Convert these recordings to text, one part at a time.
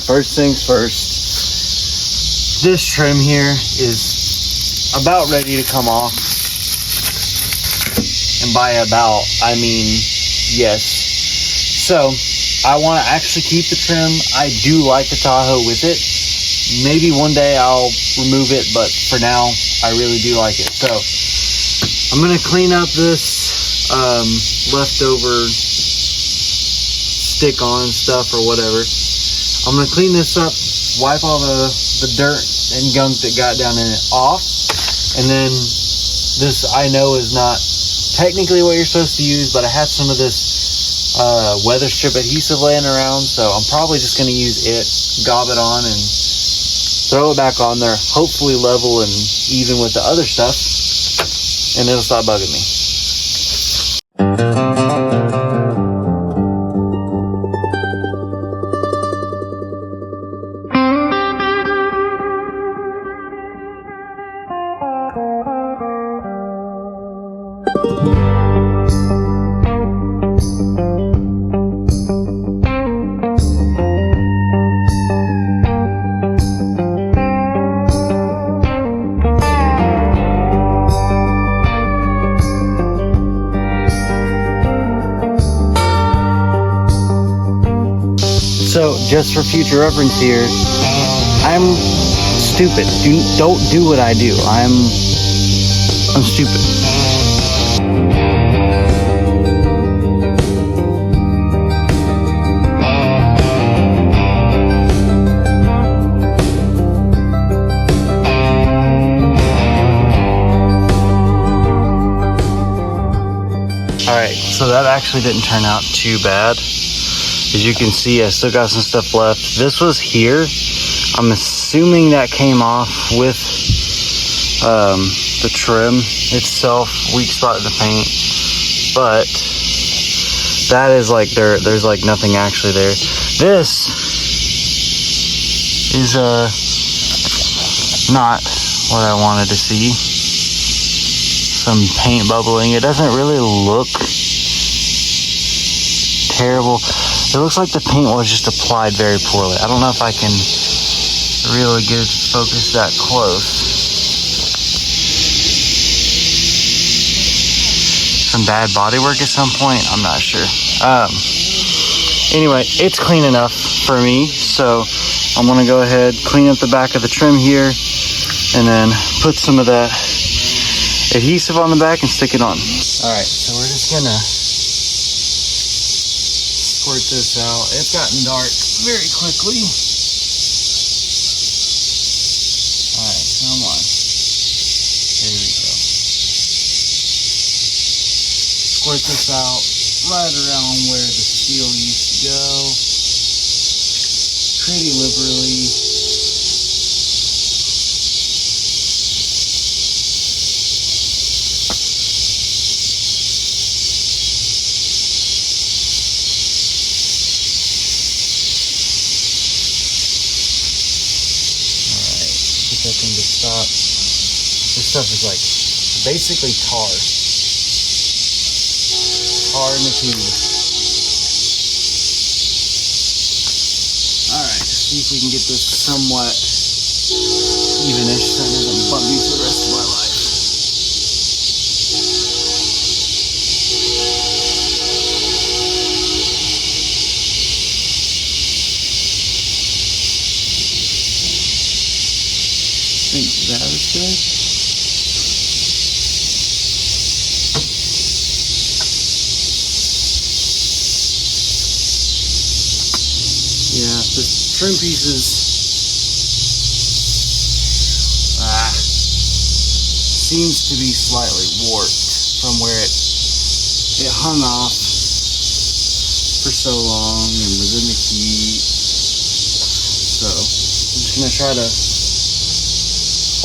first things first. This trim here is about ready to come off. And by about, I mean yes. So I want to actually keep the trim. I do like the Tahoe with it. Maybe one day I'll remove it, but for now, I really do like it. So I'm going to clean up this leftover stick on stuff or whatever. I'm going to clean this up, wipe all the dirt and gunk that got down in it off. And then this, I know, is not technically what you're supposed to use, but I have some of this weather strip adhesive laying around, so I'm probably just going to use it, gob it on, and throw it back on there, hopefully level and even with the other stuff, and it'll stop bugging me. So, just for future reference here, I'm stupid. Don't do what I do. I'm stupid. Alright, so that actually didn't turn out too bad. As you can see, I still got some stuff left. This was here. I'm assuming that came off with the trim itself, weak spot in the paint. But that is like, there's like nothing actually there. This is not what I wanted to see. Some paint bubbling. It doesn't really look terrible. It looks like the paint was just applied very poorly. I don't know if I can really get it to focus that close. Some bad body work at some point, I'm not sure. Anyway, it's clean enough for me, so I'm gonna go ahead, clean up the back of the trim here, and then put some of that adhesive on the back and stick it on. Alright, so we're just gonna squirt this out. It's gotten dark very quickly. Alright, come on. There we go. Squirt this out right around where the steel used to go. Pretty liberally. That thing to stop. This stuff is like basically tar in the tube. Alright, let's see if we can get this somewhat evenish so it doesn't bug me for the rest of my life. I think that is good. Yeah, the trim pieces seems to be slightly warped from where it hung off for so long and was in the heat. So I'm just gonna try to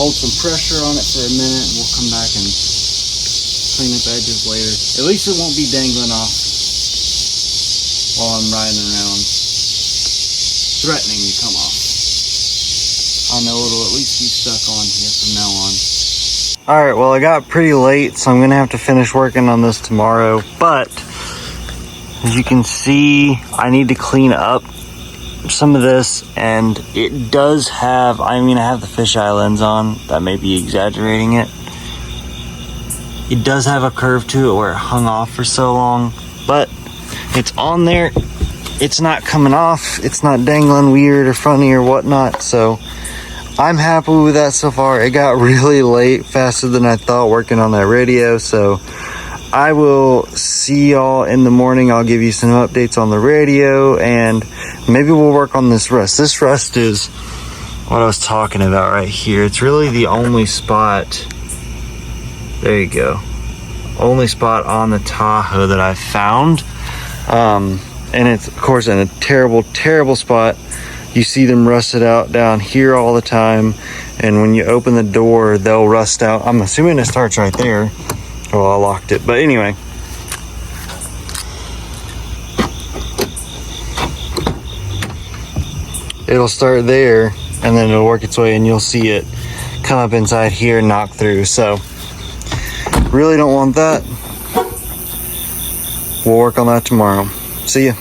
hold some pressure on it for a minute, and we'll come back and clean up edges later. At least it won't be dangling off while I'm riding around, threatening to come off. I know it'll at least be stuck on here from now on. Alright, well, I got pretty late, so I'm going to have to finish working on this tomorrow. But as you can see, I need to clean up some of this, and it does have, I mean, I have the fisheye lens on, that may be exaggerating it. It does have a curve to it where it hung off for so long, but it's on there. It's not coming off. It's not dangling weird or funny or whatnot, so I'm happy with that so far. It got really late, faster than I thought, working on that radio, so I will see y'all in the morning. I'll give you some updates on the radio, and maybe we'll work on this rust. This rust is what I was talking about right here. It's really the only spot, there you go, only spot on the Tahoe that I found. And it's, of course, in a terrible, terrible spot. You see them rusted out down here all the time, and when you open the door, they'll rust out. I'm assuming it starts right there. Well, I locked it, but anyway. It'll start there, and then it'll work its way, and you'll see it come up inside here and knock through. So, really don't want that. We'll work on that tomorrow. See ya.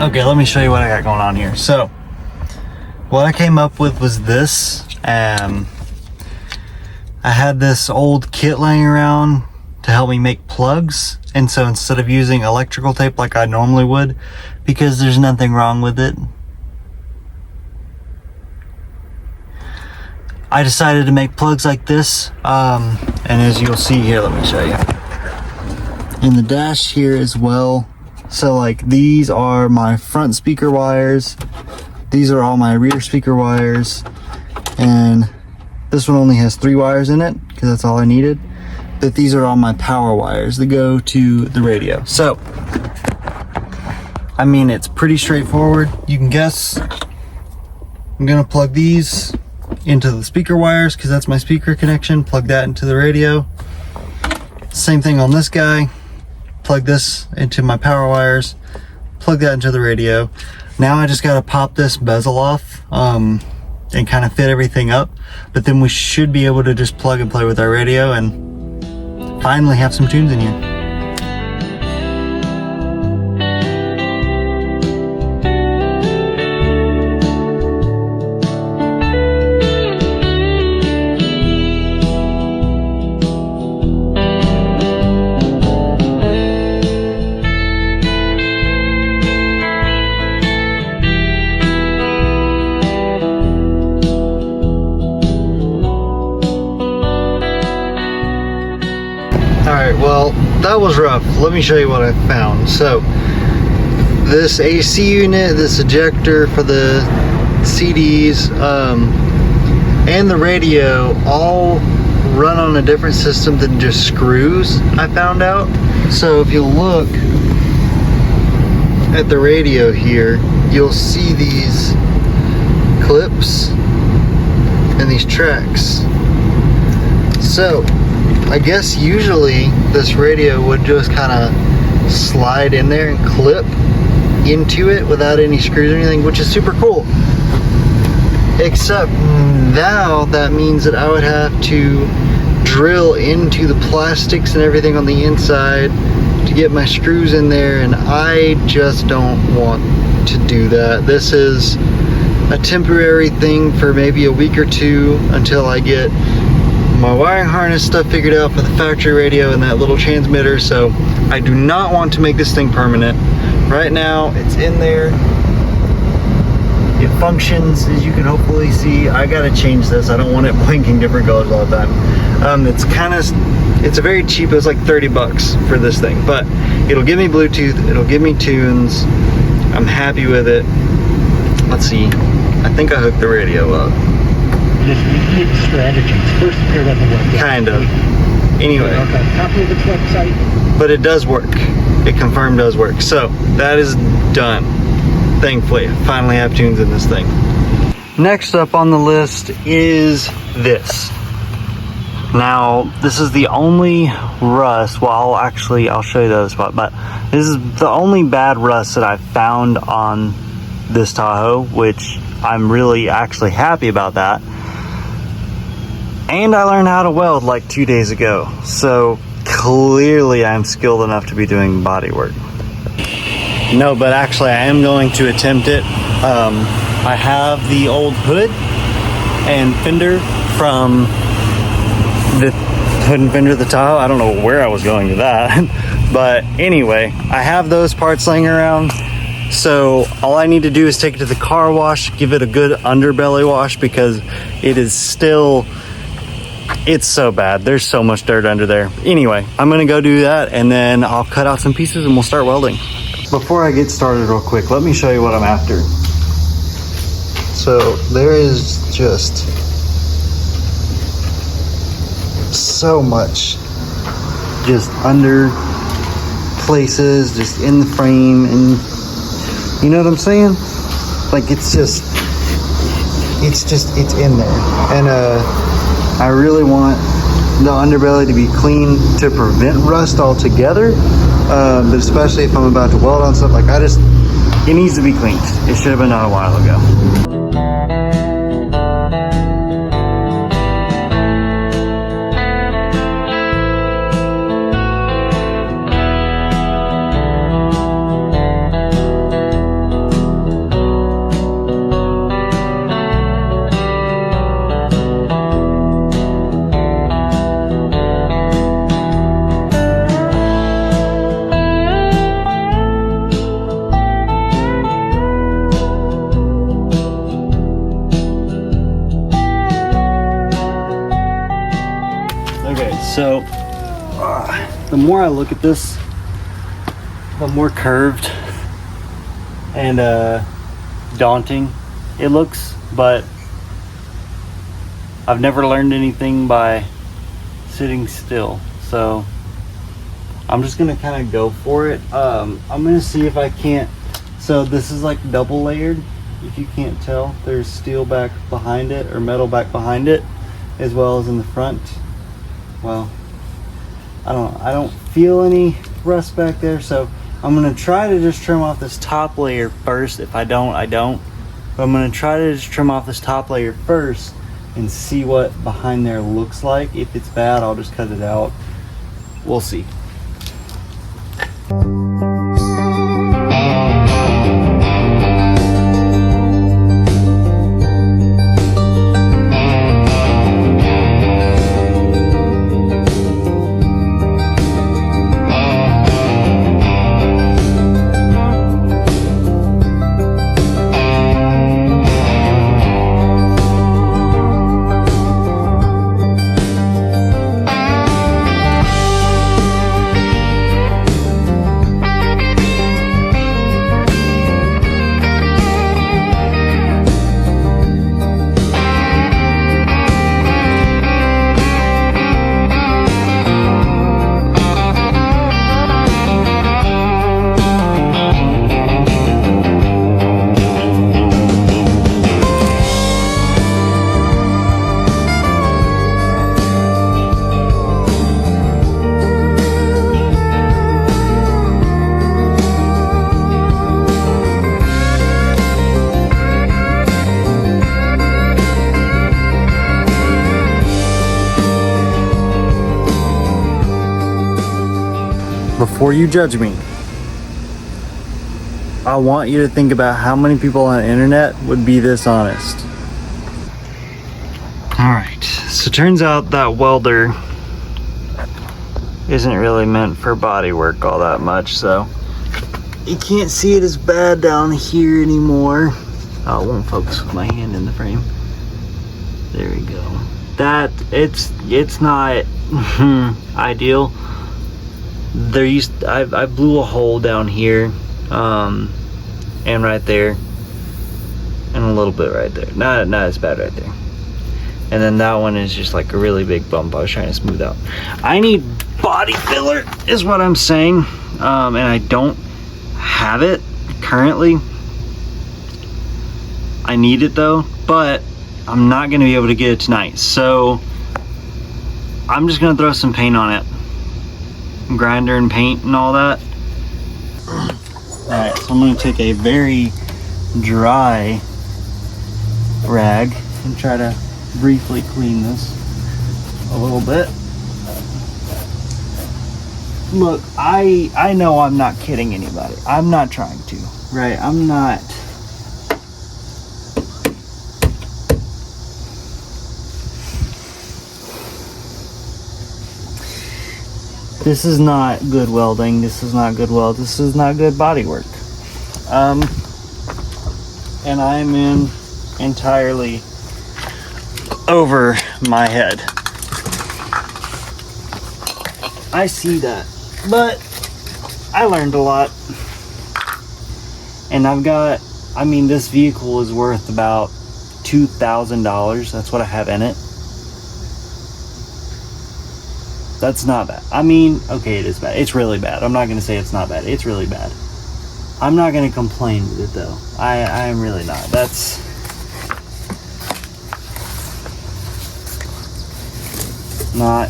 Okay, let me show you what I got going on here. So, what I came up with was this. I had this old kit laying around to help me make plugs. And so instead of using electrical tape like I normally would, because there's nothing wrong with it, I decided to make plugs like this. And as you'll see here, let me show you. In the dash here as well. So like these are my front speaker wires, these are all my rear speaker wires, and this one only has 3 wires in it because that's all I needed. But these are all my power wires that go to the radio. So, I mean, it's pretty straightforward. You can guess. I'm gonna plug these into the speaker wires because that's my speaker connection, plug that into the radio. Same thing on this guy. Plug this into my power wires, plug that into the radio. Now I just gotta pop this bezel off and kind of fit everything up, but then we should be able to just plug and play with our radio and finally have some tunes in here. Alright, well, that was rough. Let me show you what I found. So, this AC unit, this ejector for the CDs, and the radio all run on a different system than just screws, I found out. So if you look at the radio here, you'll see these clips and these tracks. So, I guess usually this radio would just kind of slide in there and clip into it without any screws or anything, which is super cool. Except now that means that I would have to drill into the plastics and everything on the inside to get my screws in there, and I just don't want to do that. This is a temporary thing for maybe a week or two until I get my wiring harness stuff figured out for the factory radio and that little transmitter. So I do not want to make this thing permanent. Right now it's in there, it functions as you can hopefully see. I gotta change this. I don't want it blinking different colors all the time. It's a very cheap, it was like 30 bucks for this thing, but it'll give me Bluetooth, it'll give me tunes. I'm happy with it. Let's see, I think I hooked the radio up. Strategies. First pair doesn't work. Kind of. Anyway. Okay. Copy of the website. But it does work. It confirmed does work. So that is done. Thankfully, I finally have tunes in this thing. Next up on the list is this. Now, this is the only rust, well, I'll show you the other spot, but this is the only bad rust that I've found on this Tahoe, which I'm really actually happy about that. And I learned how to weld like 2 days ago, so clearly I'm skilled enough to be doing body work. No, but actually I am going to attempt it. I have the old hood and fender from the hood and fender of the Tahoe. I don't know where I was going with that. But anyway, I have those parts laying around. So all I need to do is take it to the car wash, give it a good underbelly wash, because it is still, it's so bad. There's so much dirt under there. Anyway, I'm gonna go do that, and then I'll cut out some pieces and we'll start welding. Before I get started real quick, let me show you what I'm after. So there is just so much just under places, just in the frame, and you know what I'm saying? Like it's in there. And I really want the underbelly to be clean to prevent rust altogether. But especially if I'm about to weld on stuff, like it needs to be cleaned. It should have been done a while ago. So the more I look at this, the more curved and daunting it looks, but I've never learned anything by sitting still, so I'm just gonna kind of go for it. I'm gonna see if I can't, so this is like double layered, if you can't tell. There's steel back behind it, or metal back behind it, as well as in the front. Well, I don't feel any rust back there, so I'm gonna try to just trim off this top layer first. If I don't, I don't. But I'm gonna try to just trim off this top layer first and see what behind there looks like. If it's bad, I'll just cut it out. We'll see. Before you judge me, I want you to think about how many people on the internet would be this honest. Alright, so turns out that welder isn't really meant for body work all that much, so you can't see it as bad down here anymore. Oh, it won't focus with my hand in the frame. There we go. That, it's not ideal. I blew a hole down here, and right there, and a little bit right there. Not as bad right there. And then that one is just like a really big bump I was trying to smooth out. I need body filler is what I'm saying, and I don't have it currently. I need it though, but I'm not gonna be able to get it tonight. So I'm just gonna throw some paint on it. Grinder and paint and all that. Alright, so I'm gonna take a very dry rag and try to briefly clean this a little bit. Look, I know I'm not kidding anybody. I'm not trying to, right? I'm not. This is not good welding. This is not good weld. This is not good body work. And I'm in entirely over my head. I see that, but I learned a lot. And I've got, I mean, this vehicle is worth about $2,000. That's what I have in it. That's not bad. I mean, okay, it is bad. It's really bad. I'm not going to say it's not bad. It's really bad. I'm not going to complain with it, though. I am really not. That's... not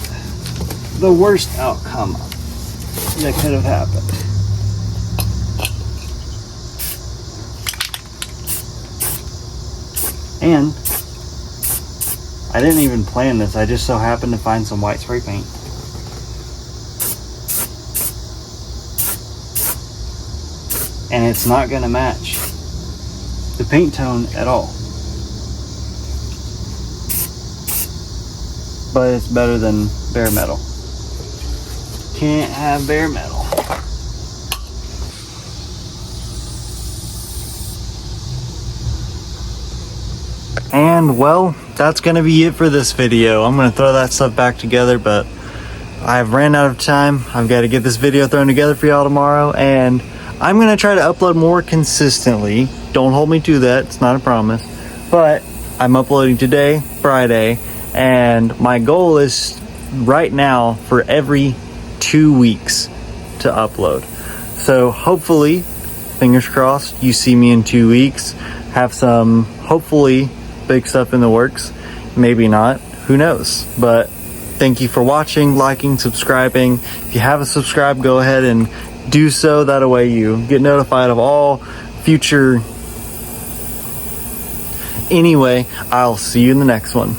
the worst outcome that could have happened. And I didn't even plan this. I just so happened to find some white spray paint. And it's not going to match the paint tone at all. But it's better than bare metal. Can't have bare metal. And well, that's going to be it for this video. I'm going to throw that stuff back together, but I've ran out of time. I've got to get this video thrown together for y'all tomorrow, and I'm going to try to upload more consistently. Don't hold me to that. It's not a promise. But I'm uploading today, Friday, and my goal is right now for every 2 weeks to upload. So hopefully, fingers crossed, you see me in 2 weeks. Have some, hopefully, big stuff in the works. Maybe not. Who knows? But thank you for watching, liking, subscribing. If you haven't subscribed, go ahead and do so. That way you get notified of all future. Anyway, I'll see you in the next one.